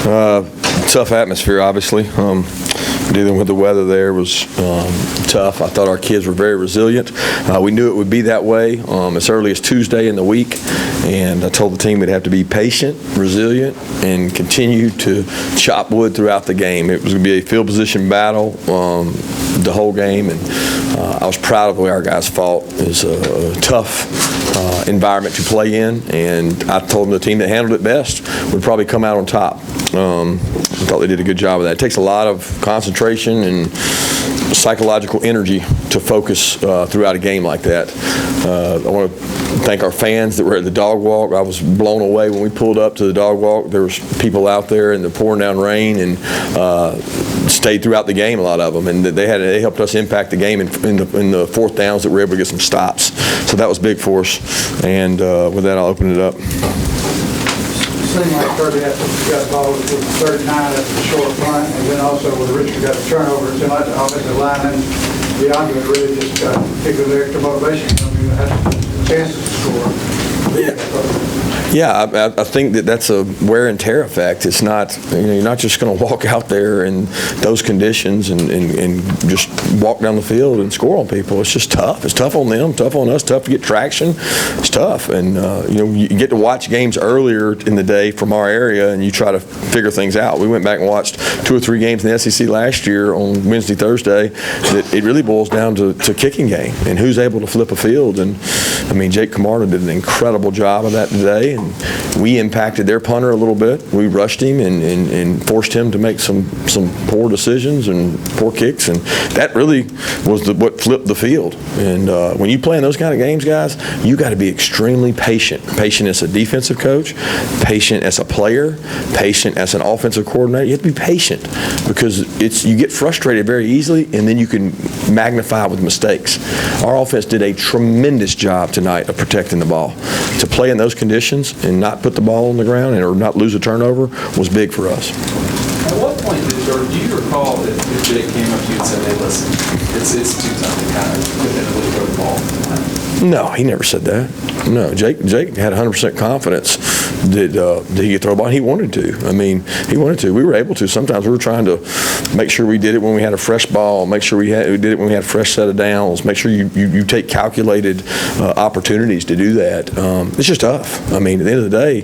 Tough atmosphere, obviously. Dealing with the weather there was tough. I thought our kids were very resilient. We knew it would be that way as early as Tuesday in the week, and I told the team we'd have to be patient, resilient, and continue to chop wood throughout the game. It was going to be a field position battle the whole game, and I was proud of the way our guys fought. It was a tough environment to play in, and I told them the team that handled it best would probably come out on top. I thought they did a good job of that. It takes a lot of concentration and psychological energy to focus throughout a game like that. I want to thank our fans that were at the dog walk. I was blown away when we pulled up to the dog walk. There was people out there in the pouring down rain and stayed throughout the game, a lot of them, and they helped us impact the game in the fourth downs that we were able to get some stops. So that was big for us. And with that, I'll open it up. It seemed like Kirby got the ball with 39 at the short front, and then also when Richard got a turnover, it seemed like the offensive line and the argument really just got picked with extra motivation. I mean, had chances to score. Yeah, I think that's a wear and tear effect. It's not, you're not just going to walk out there in those conditions and just walk down the field and score on people. It's just tough. It's tough on them, tough on us, tough to get traction. It's tough. And, you get to watch games earlier in the day from our area and you try to figure things out. We went back and watched 2 or 3 games in the SEC last year on Wednesday, Thursday. That it really boils down to kicking game and who's able to flip a field. And, I mean, Jake Camarda did an incredible job of that today. And we impacted their punter a little bit. We rushed him and forced him to make some poor decisions and poor kicks, and that really was what flipped the field. And when you play in those kind of games, guys, you got to be extremely patient. Patient as a defensive coach, patient as a player, patient as an offensive coordinator. You have to be patient because you get frustrated very easily, and then you can magnify with mistakes. Our offense did a tremendous job tonight of protecting the ball. To play in those conditions and not put the ball on the ground or not lose a turnover was big for us. At what point do you recall that Jake came up to you and said, "Hey, listen, it's too tough to kind of definitively throw the ball"? No, he never said that. No, Jake had 100% confidence that he could throw a ball. He wanted to. I mean, he wanted to. We were able to. Sometimes we were trying to make sure we did it when we had a fresh ball, make sure we did it when we had a fresh set of downs, make sure you take calculated opportunities to do that. It's just tough. I mean, at the end of the day,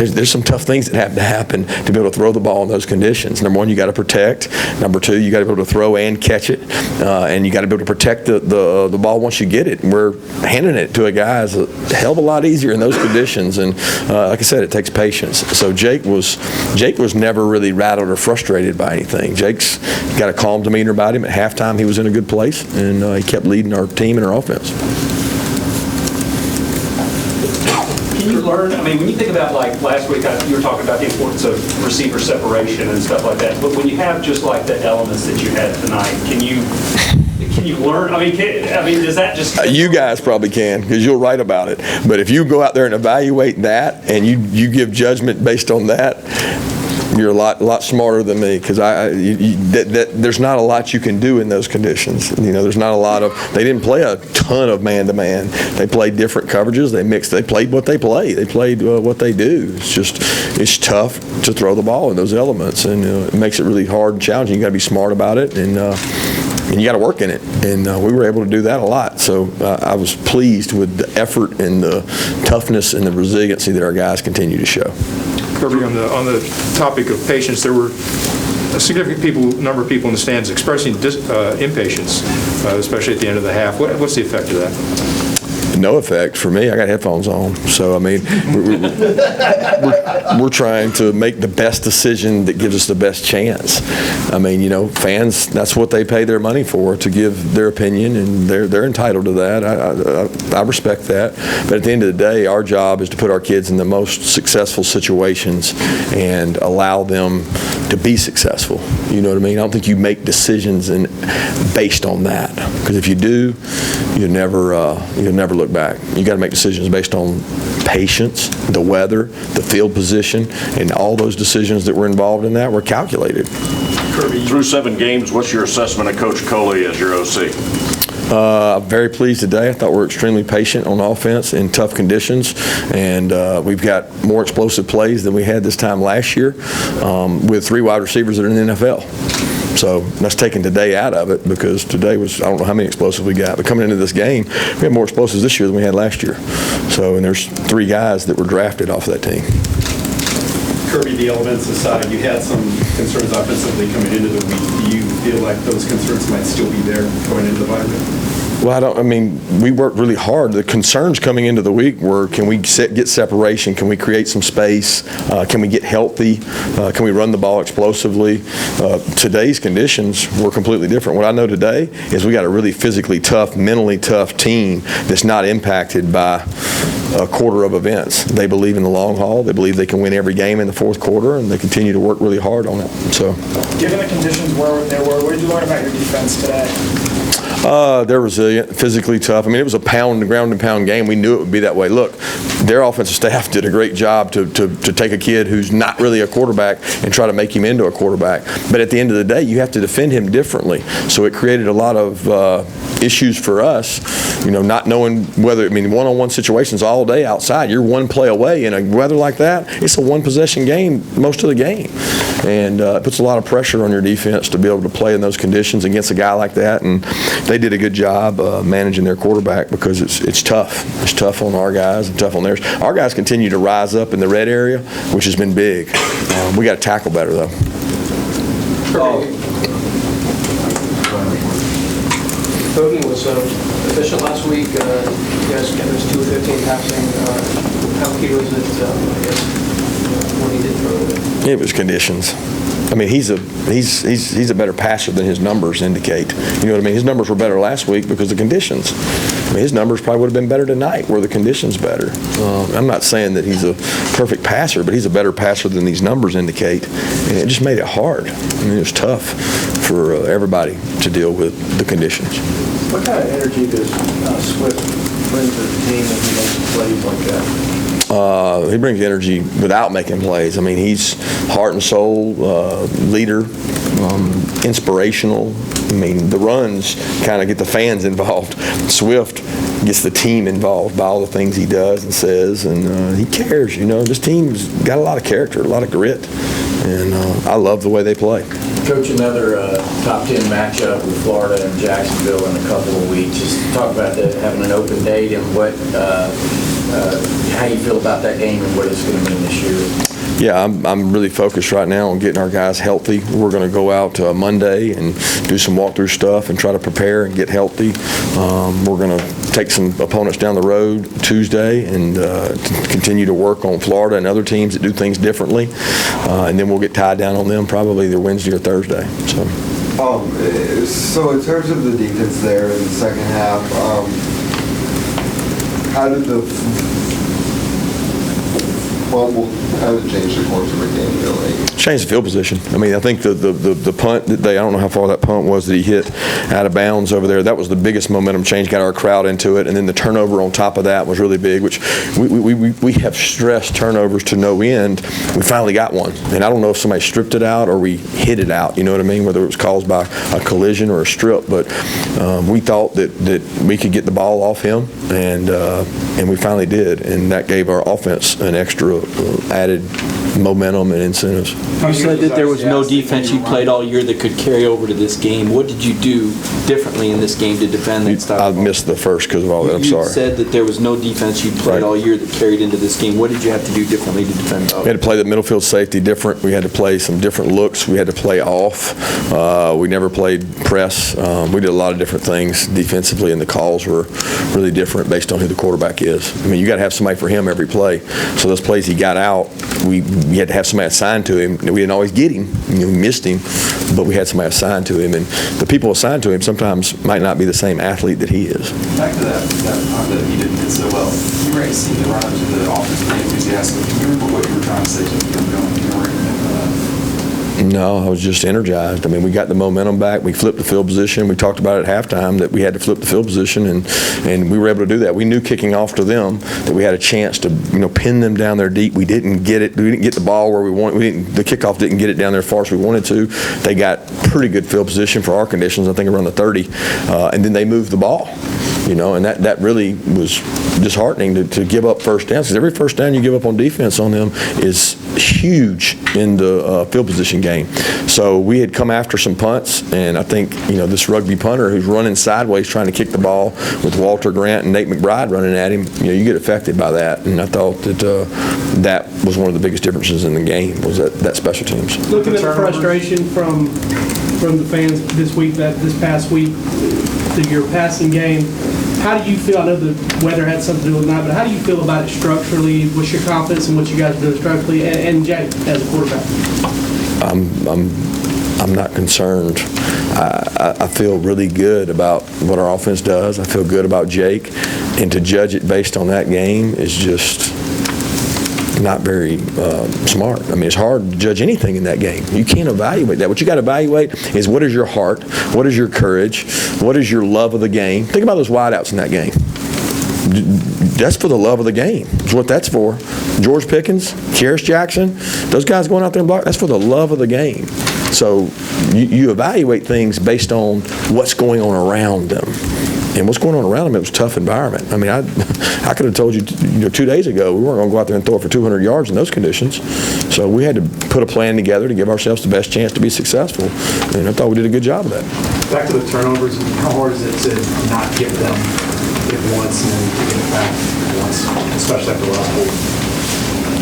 there's some tough things that have to happen to be able to throw the ball in those conditions. Number one, you got to protect. Number two, you got to be able to throw and catch it, and you got to be able to protect the ball once you get it. And we're handing it to a guy is a hell of a lot easier in those conditions, and like I said, it takes patience. So Jake was never really rattled or frustrated by anything. Jake's got a calm demeanor about him. At halftime, he was in a good place, and he kept leading our team and our offense. Can you learn? I mean, when you think about like last week, you were talking about the importance of receiver separation and stuff like that. But when you have just like the elements that you had tonight, can you learn? I mean, does that just? You guys probably can, because you'll write about it. But if you go out there and evaluate that, and you give judgment based on that, you're a lot smarter than me, because there's not a lot you can do in those conditions. There's not a lot of. They didn't play a ton of man-to-man. They played different coverages. They mixed. They played what they play. They played what they do. It's tough to throw the ball in those elements, and it makes it really hard and challenging. You got to be smart about it, and you got to work in it. And we were able to do that a lot. So I was pleased with the effort and the toughness and the resiliency that our guys continue to show. Kirby, on the topic of patience, there were a significant number of people in the stands expressing impatience, especially at the end of the half. What's the effect of that? No effect for me. I got headphones on, so I mean, we're trying to make the best decision that gives us the best chance. I mean, fans, that's what they pay their money for, to give their opinion, and they're entitled to that. I respect that, but at the end of the day, our job is to put our kids in the most successful situations and allow them to be successful. You know what I mean? I don't think you make decisions based on that, because if you do, you'll never look back. You got to make decisions based on patience, the weather, the field position, and all those decisions that were involved in that were calculated. Kirby, through 7 games, what's your assessment of Coach Coley as your OC? I'm very pleased today. I thought we were extremely patient on offense in tough conditions, and we've got more explosive plays than we had this time last year with 3 wide receivers that are in the NFL. So that's taking today out of it, because today was, I don't know how many explosives we got, but coming into this game, we had more explosives this year than we had last year. So, and there's 3 guys that were drafted off that team. Kirby, the elements aside, you had some concerns offensively coming into the week. Do you feel like those concerns might still be there going into the bye week? Well, we worked really hard. The concerns coming into the week were, can we get separation? Can we create some space? Can we get healthy? Can we run the ball explosively? Today's conditions were completely different. What I know today is we got a really physically tough, mentally tough team that's not impacted by a quarter of events. They believe in the long haul. They believe they can win every game in the fourth quarter, and they continue to work really hard on it. So, given the conditions where they were, what did you learn about your defense today? They're resilient, physically tough. I mean, it was a ground and pound game. We knew it would be that way. Look, their offensive staff did a great job to take a kid who's not really a quarterback and try to make him into a quarterback. But at the end of the day, you have to defend him differently. So it created a lot of issues for us, not knowing whether, one-on-one situations all day outside, you're one play away. In a weather like that, it's a one-possession game most of the game. And it puts a lot of pressure on your defense to be able to play in those conditions against a guy like that. And they did a good job managing their quarterback, because it's tough. It's tough on our guys and tough on theirs. Our guys continue to rise up in the red area, which has been big. We got to tackle better, though. Bogey was efficient last week. You guys got those 2 of 15 passing. How key was it, I guess, when he did throw it? It was conditions. He's a better passer than his numbers indicate. You know what I mean? His numbers were better last week because of conditions. His numbers probably would have been better tonight were the conditions better. I'm not saying that he's a perfect passer, but he's a better passer than these numbers indicate. And it just made it hard. It was tough for everybody to deal with the conditions. What kind of energy does Swift bring to the team when he makes plays like that? He brings energy without making plays. He's heart and soul, leader, inspirational. The runs kind of get the fans involved. Swift gets the team involved by all the things he does and says, and he cares. This team's got a lot of character, a lot of grit, and I love the way they play. Coach, another top 10 matchup with Florida and Jacksonville in a couple of weeks. Just talk about having an open date and how you feel about that game and what it's going to mean this year. Yeah, I'm really focused right now on getting our guys healthy. We're going to go out Monday and do some walkthrough stuff and try to prepare and get healthy. We're going to take some opponents down the road Tuesday and continue to work on Florida and other teams that do things differently. And then we'll get tied down on them probably either Wednesday or Thursday. So in terms of the defense there in the second half, how did it change the course of the game, really? Change the field position. I think the punt that I don't know how far that punt was that he hit out of bounds over there. That was the biggest momentum change, got our crowd into it. And then the turnover on top of that was really big, which we have stressed turnovers to no end. We finally got one. And I don't know if somebody stripped it out or we hit it out, you know what I mean, whether it was caused by a collision or a strip. But we thought that we could get the ball off him, and we finally did. And that gave our offense an extra added momentum and incentives. You said that there was no defense you played all year that could carry over to this game. What did you do differently in this game to defend that style? I missed the first because of all that. I'm sorry. You said that there was no defense you played all year that carried into this game. What did you have to do differently to defend that? We had to play the middle field safety different. We had to play some different looks. We had to play off. We never played press. We did a lot of different things defensively, and the calls were really different based on who the quarterback is. You got to have somebody for him every play. So those plays he got out, we had to have somebody assigned to him. We didn't always get him. We missed him, but we had somebody assigned to him. And the people assigned to him sometimes might not be the same athlete that he is. Back to that part that he didn't hit so well. You were seeing the run up to the offense pretty enthusiastic. Can you remember what you were trying to say to him going? You were No, I was just energized. I mean, we got the momentum back. We flipped the field position. We talked about it at halftime that we had to flip the field position, and we were able to do that. We knew kicking off to them that we had a chance to, pin them down there deep. We didn't get it. We didn't get the ball where we wanted. The kickoff didn't get it down there as far as we wanted to. They got pretty good field position for our conditions. I think around the 30, and then they moved the ball. And that really was disheartening to give up first downs, because every first down you give up on defense on them is huge in the field position game. So we had come after some punts, and I think this rugby punter who's running sideways trying to kick the ball with Walter Grant and Nate McBride running at him, you get affected by that. And I thought that that was one of the biggest differences in the game, was that special teams. Looking at the frustration from the fans this past week, through your passing game, how do you feel? I know the weather had something to do with that, but how do you feel about it structurally? What's your confidence in what you guys are doing structurally? And Jake, as a quarterback? I'm not concerned. I feel really good about what our offense does. I feel good about Jake, and to judge it based on that game is just not very smart. I mean, it's hard to judge anything in that game. You can't evaluate that. What you got to evaluate is, what is your heart? What is your courage? What is your love of the game? Think about those wideouts in that game. That's for the love of the game. That's what that's for. George Pickens, Kearis Jackson, those guys going out there and block, that's for the love of the game. So you evaluate things based on what's going on around them. And what's going on around them, it was a tough environment. I mean, I could have told you, 2 days ago, we weren't going to go out there and throw it for 200 yards in those conditions. So we had to put a plan together to give ourselves the best chance to be successful. And I thought we did a good job of that. Back to the turnovers, how hard is it to not give them it once and then give it back once, especially after the last goal?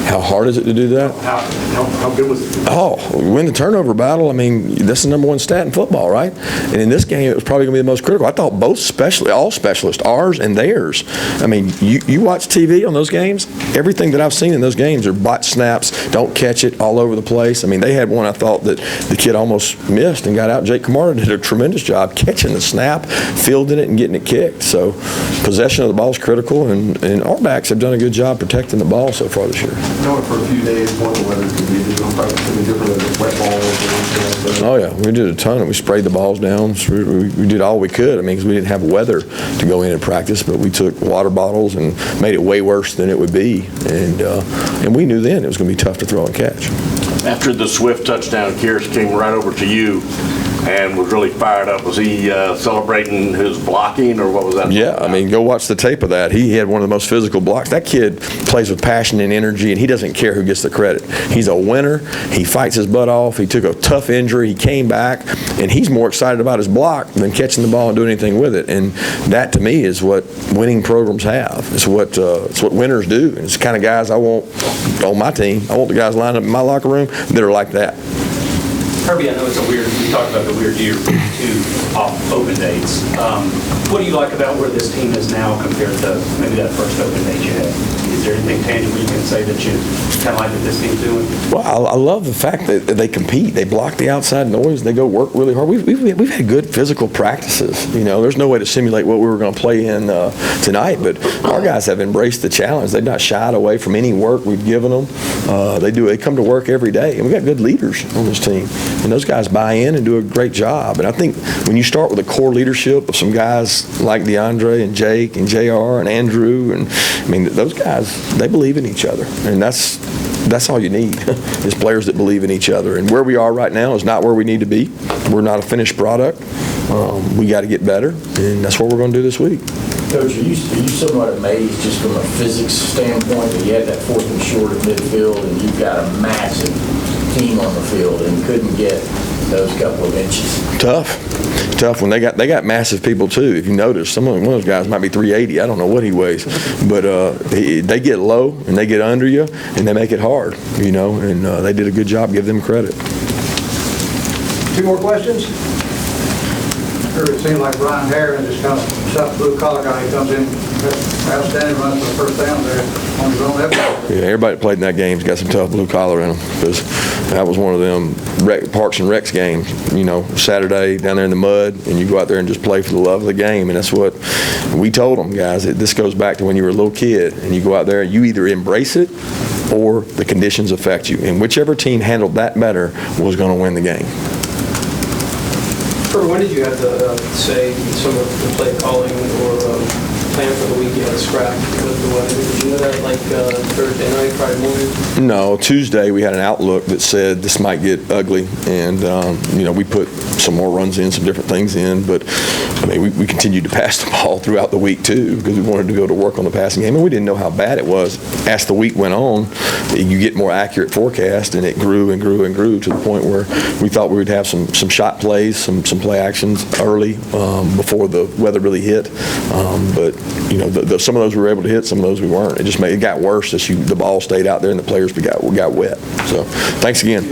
How hard is it to do that? How good was it? Oh, win the turnover battle. I mean, that's the number one stat in football, right? And in this game, it was probably going to be the most critical. I thought all specialists, ours and theirs. I mean, you watch TV on those games, everything that I've seen in those games are botch snaps, don't catch it, all over the place. I mean, they had one I thought that the kid almost missed and got out. Jake Camarda did a tremendous job catching the snap, fielding it, and getting it kicked. So possession of the ball is critical, and our backs have done a good job protecting the ball so far this year. Knowing for a few days what the weather could be, there's no practice any different than wet balls or anything like that. Oh, yeah. We did a ton. We sprayed the balls down. We did all we could. I mean, because we didn't have weather to go in and practice, but we took water bottles and made it way worse than it would be. And we knew then it was going to be tough to throw and catch. After the Swift touchdown, Kearis came right over to you and was really fired up. Was he celebrating his blocking, or what was that? Yeah, I mean, go watch the tape of that. He had one of the most physical blocks. That kid plays with passion and energy, and he doesn't care who gets the credit. He's a winner. He fights his butt off. He took a tough injury. He came back, and he's more excited about his block than catching the ball and doing anything with it. And that, to me, is what winning programs have. It's what winners do. And it's the kind of guys I want on my team. I want the guys lined up in my locker room that are like that. Kirby, I know it's we talked about the weird year for 2 open dates. What do you like about where this team is now compared to maybe that first open date you had? Is there anything tangible you can say that you kind of like what this team's doing? Well, I love the fact that they compete. They block the outside noise. They go work really hard. We've had good physical practices. There's no way to simulate what we were going to play in tonight, but our guys have embraced the challenge. They've not shied away from any work we've given them. They come to work every day, and we've got good leaders on this team. And those guys buy in and do a great job. And I think when you start with a core leadership of some guys like DeAndre and Jake and JR and Andrew, and I mean, those guys, they believe in each other. And that's all you need is players that believe in each other. And where we are right now is not where we need to be. We're not a finished product. We got to get better, and that's what we're going to do this week. Coach, are you somewhat amazed just from a physics standpoint that you had that 4th and short at midfield and you've got a massive team on the field and couldn't get those couple of inches? Tough when they got massive people too. If you notice, one of those guys might be 380. I don't know what he weighs, but they get low and they get under you and they make it hard, and they did a good job. Give them credit. 2 more questions? It seemed like Ryan Herron just kind of tough blue collar guy. He comes in, outstanding, runs for the first down there on his own effort. Yeah, everybody that played in that game's got some tough blue collar in them, because that was one of them Parks and Recs games. Saturday down there in the mud, and you go out there and just play for the love of the game. And that's what we told them, guys. This goes back to when you were a little kid, and you go out there and you either embrace it or the conditions affect you. And whichever team handled that better was going to win the game. Kirby, when did you have to say some of the play calling or plan for the week you had to scrap with the weather? Did you know that like Thursday night, Friday morning? No, Tuesday we had an outlook that said this might get ugly, and we put some more runs in, some different things in, but I mean we continued to pass the ball throughout the week too because we wanted to go to work on the passing game, and we didn't know how bad it was. As the week went on, you get more accurate forecast, and it grew and grew and grew to the point where we thought we would have some shot plays, some play actions early before the weather really hit, but some of those we were able to hit, some of those we weren't. It got worse as the ball stayed out there and the players got wet. So thanks again.